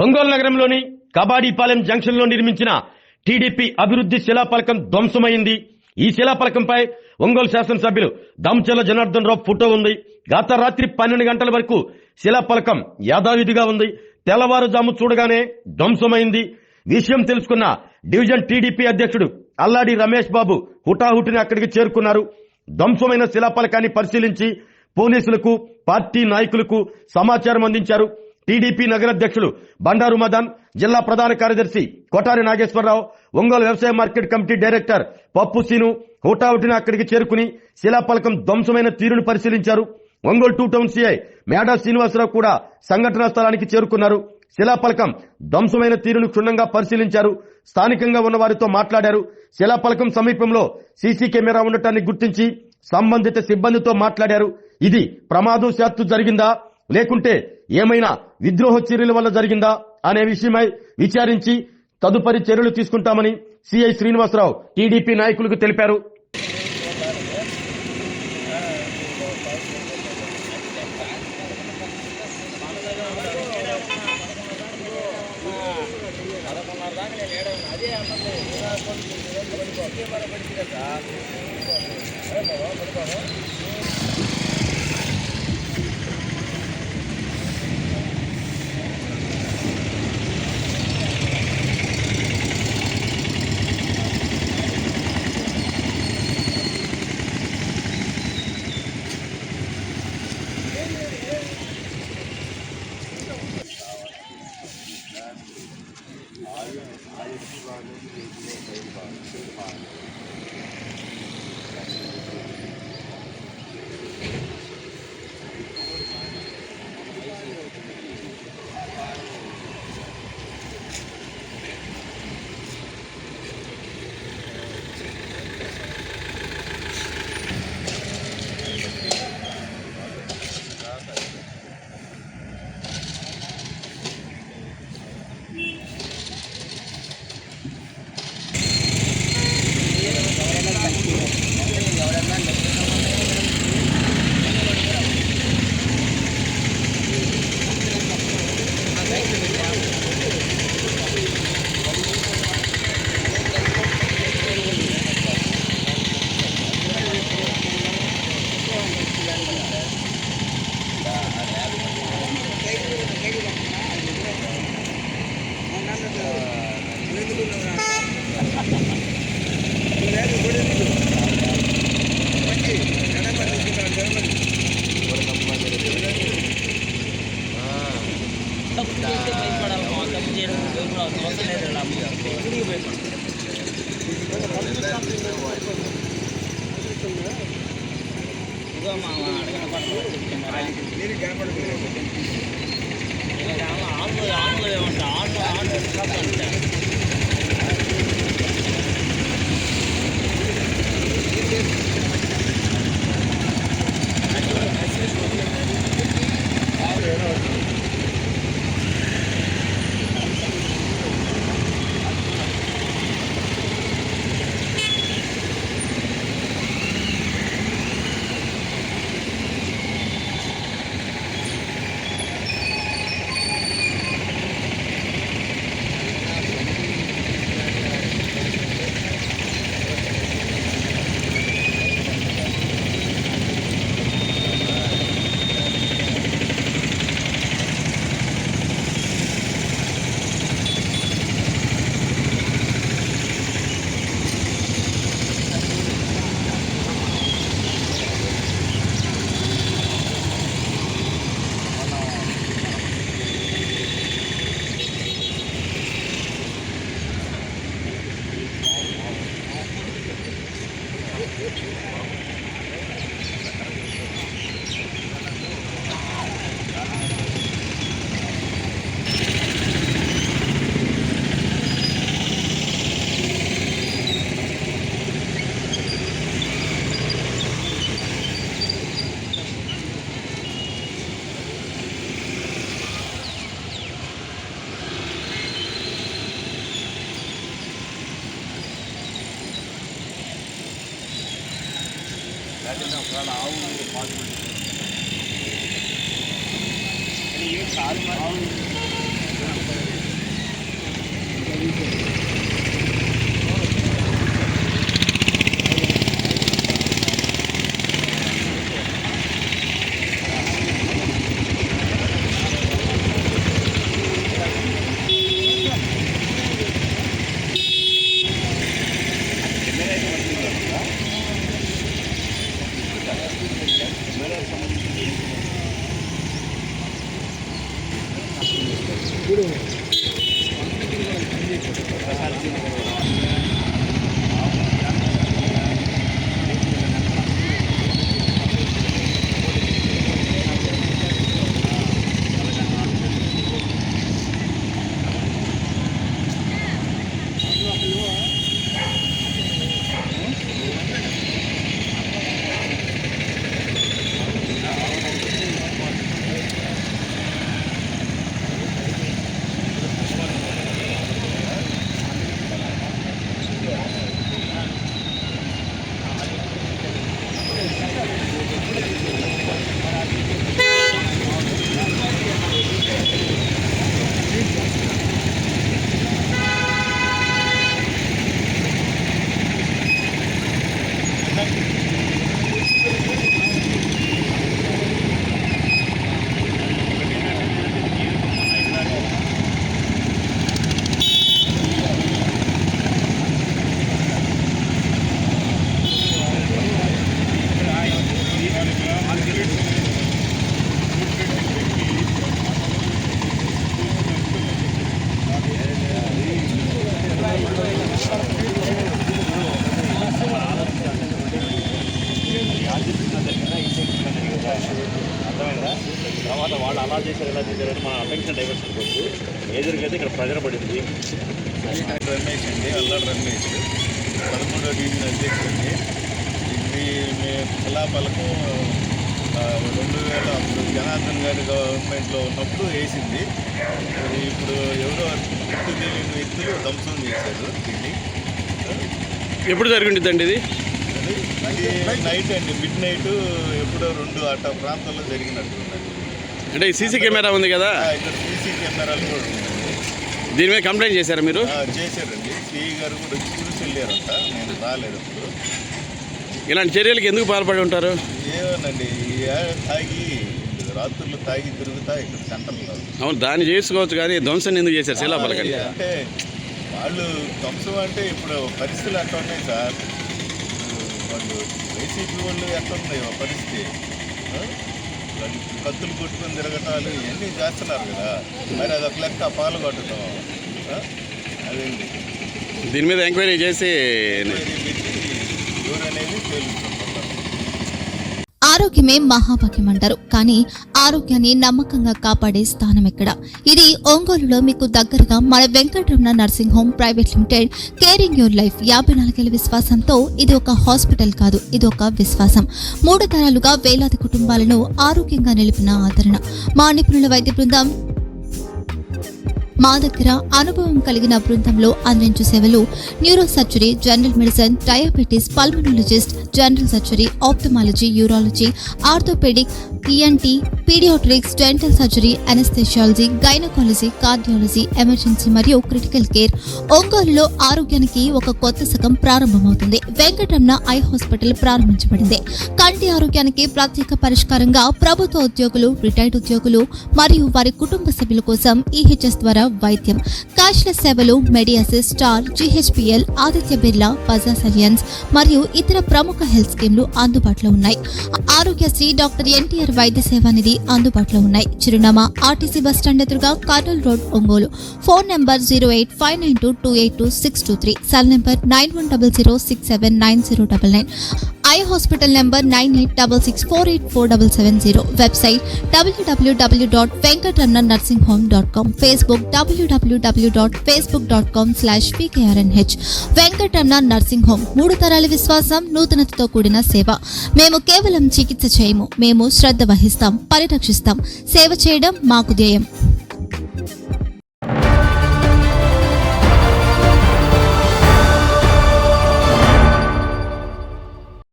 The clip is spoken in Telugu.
ఒంగోలు నగరంలోని కబాడీపాలెం జంక్షన్ లో నిర్మించిన టీడీపీ అభివృద్ధి శిలాఫలకం ధ్వంసమైంది. ఈ శిలాఫలకంపై ఒంగోలు శాసనసభ్యులు దామచర్ల జనార్దన్ రావు ఫోటో ఉంది. గత రాత్రి 12 గంటల వరకు శిలాఫలకం యథావిధిగా ఉంది. తెల్లవారుజాము చూడగానే ధ్వంసమైంది. విషయం తెలుసుకున్న డివిజన్ టీడీపీ అధ్యక్షుడు అల్లాడి రమేష్ బాబు హుటాహుటిని అక్కడికి చేరుకున్నారు. ధ్వంసమైన శిలాఫలకాన్ని పరిశీలించి పోలీసులకు పార్టీ నాయకులకు సమాచారం అందించారు. టీడీపీ నగరాధ్యక్షులు బండారు మదన్, జిల్లా ప్రధాన కార్యదర్శి కొటారి నాగేశ్వరరావు, ఒంగోలు వ్యవసాయ మార్కెట్ కమిటీ డైరెక్టర్ పప్పు సీను హుటాహుటిని అక్కడికి చేరుకుని శిలాఫలకం ధ్వంసమైన తీరును పరిశీలించారు. ఒంగోలు 2 టౌన్ సిఐ మేడా శ్రీనివాసరావు కూడా సంఘటనా స్థలానికి చేరుకున్నారు. శిలాఫలకం ధ్వంసమైన తీరును క్షుణ్ణంగా పరిశీలించారు. స్థానికంగా ఉన్న వారితో మాట్లాడారు. శిలాఫలకం సమీపంలో సీసీ కెమెరా ఉండటాన్ని గుర్తించి సంబంధిత సిబ్బందితో మాట్లాడారు. ఇది ప్రమాదవశాత్తు జరిగిందా లేకుంటే ఏమైనా విద్రోహ చర్యల వల్ల జరిగిందా అనే విషయమై విచారించి తదుపరి చర్యలు తీసుకుంటామని సిఐ శ్రీనివాసరావు టీడీపీ నాయకులకు తెలిపారు. ఒకవేళ ఆవు పాసిబిలిటీ కానీ ఏం కాదు. తర్వాత వాళ్ళు అలా చేశారు ఇలా చేశారని మన అటెన్షన్ డైవర్షన్ కొద్దు ఎదురుకైతే ఇక్కడ ప్రెజర్ పడింది. రమేష్ అండి, అల్లాడు రమేష్, 13వ డివిజన్ అధ్యక్షుడండి. ఇది శిలాఫలకం 2000 అప్పుడు జనార్దన్ గారి గవర్నమెంట్లో ఉన్నప్పుడు వేసింది. ఇప్పుడు ఎవరో గుర్తు తెలియని వ్యక్తులు ధ్వంసం చేశారు. దీన్ని ఎప్పుడు జరిగిందండి ఇది? నైట్ అండి, మిడ్ నైట్ ఎప్పుడో 2 ఆ ప్రాంతాల్లో జరిగినట్టున్నది. అంటే సీసీ కెమెరా ఉంది కదా, ఇక్కడ సీసీ కెమెరాలు కూడా ఉన్నాయి. దీని మీద కంప్లైంట్ చేశారా మీరు? చేశారండి, సిఈ గారు కూడా వచ్చి చూసి వెళ్ళారంట. నేను రాలేదు అప్పుడు. ఇలాంటి చర్యలకు ఎందుకు పాల్పడి ఉంటారు? ఏమోనండి, తాగి రాత్రులు తాగి తిరుగుతా ఇక్కడ సెంటర్లో. అవును, దాన్ని చేసుకోవచ్చు, కానీ ధ్వంసం ఎందుకు చేశారు శిలాఫలకాన్ని? అంటే వాళ్ళు ధ్వంసం అంటే ఇప్పుడు పరిస్థితులు ఎట్లా ఉన్నాయి సార్, వాళ్ళు వైసీపీ వాళ్ళు ఎట్లా ఉన్నాయి పరిస్థితి, వాళ్ళు కత్తులు కొట్టుకొని తిరగటాలు ఇవన్నీ చేస్తున్నారు కదా. మరి అదొక లెక్క పాలు కొట్టడం అదేంటి. దీని మీద ఎంక్వైరీ చేసి ఎవరు అనేది తేలుస్తుంటారు. ఆరోగ్యమే మహాభాగ్యం అంటారు, కానీ ఆరోగ్యాన్ని నమ్మకంగా కాపాడే స్థానం ఎక్కడ? ఇది ఒంగోలులో మీకు దగ్గరగా మన Venkataramana nursing home private limited. Caring your life 54 ఏళ్ల విశ్వాసంతో ఇది ఒక హాస్పిటల్ కాదు, ఇది ఒక విశ్వాసం. 3 తరాలుగా వేలాది కుటుంబాలను ఆరోగ్యంగా నిలిపిన ఆదరణ. మా నిపుణుల వైద్య బృందం మా దగ్గర అనుభవం కలిగిన బృందంలో అందించే సేవలు neuro surgery, general medicine, diabetes, pulmonologist, general surgery, ophthalmology, urology, orthopaedic, ENT, paediatrics, dental surgery, anaesthesiology, gynaecology, cardiology, emergency మరియు క్రిటికల్ కేర్. ఒంగోలులో ఆరోగ్యానికి ఒక కొత్త శకం ప్రారంభమవుతుంది. వెంకటరమణ ఐ హాస్పిటల్ ప్రారంభించబడింది. కంటి ఆరోగ్యానికి ప్రత్యేక పరిష్కారంగా ప్రభుత్వ ఉద్యోగులు, రిటైర్డ్ ఉద్యోగులు మరియు వారి కుటుంబ సభ్యుల కోసం ఈహెచ్ఎస్ ద్వారా వైద్యం, క్యాష్లెస్ సేవలు, మెడియాసిస్, స్టార్, జీహెచ్పిఎల్, ఆదిత్య బిర్లా, బజాజ్ అలియన్స్ మరియు ఇతర ప్రముఖ హెల్త్ స్కీమ్లు అందుబాటులో ఉన్నాయి. ఆరోగ్యశ్రీ, డాక్టర్ ఎన్టీఆర్ వైద్య సేవా నిధి అందుబాటులో ఉన్నాయి. చిరునామా ఆర్టీసీ బస్టాండ్ ఎదురుగా, Kurnool road, Ongole. Phone number 08592282623, cell number 9100679099. Eye hospital number 9866484770. Website www.venkatramanarsinghome.com. Facebook www.facebook.com/pkrnh. Venkataramana nursing home, 3 తరాల విశ్వాసం, నూతనతతో కూడిన సేవ. మేము కేవలం చికిత్స చేయము, మేము శ్రద్ధ వహిస్తాం, పరిరక్షిస్తాం. సేవ చేయడం మాకు ధ్యేయం.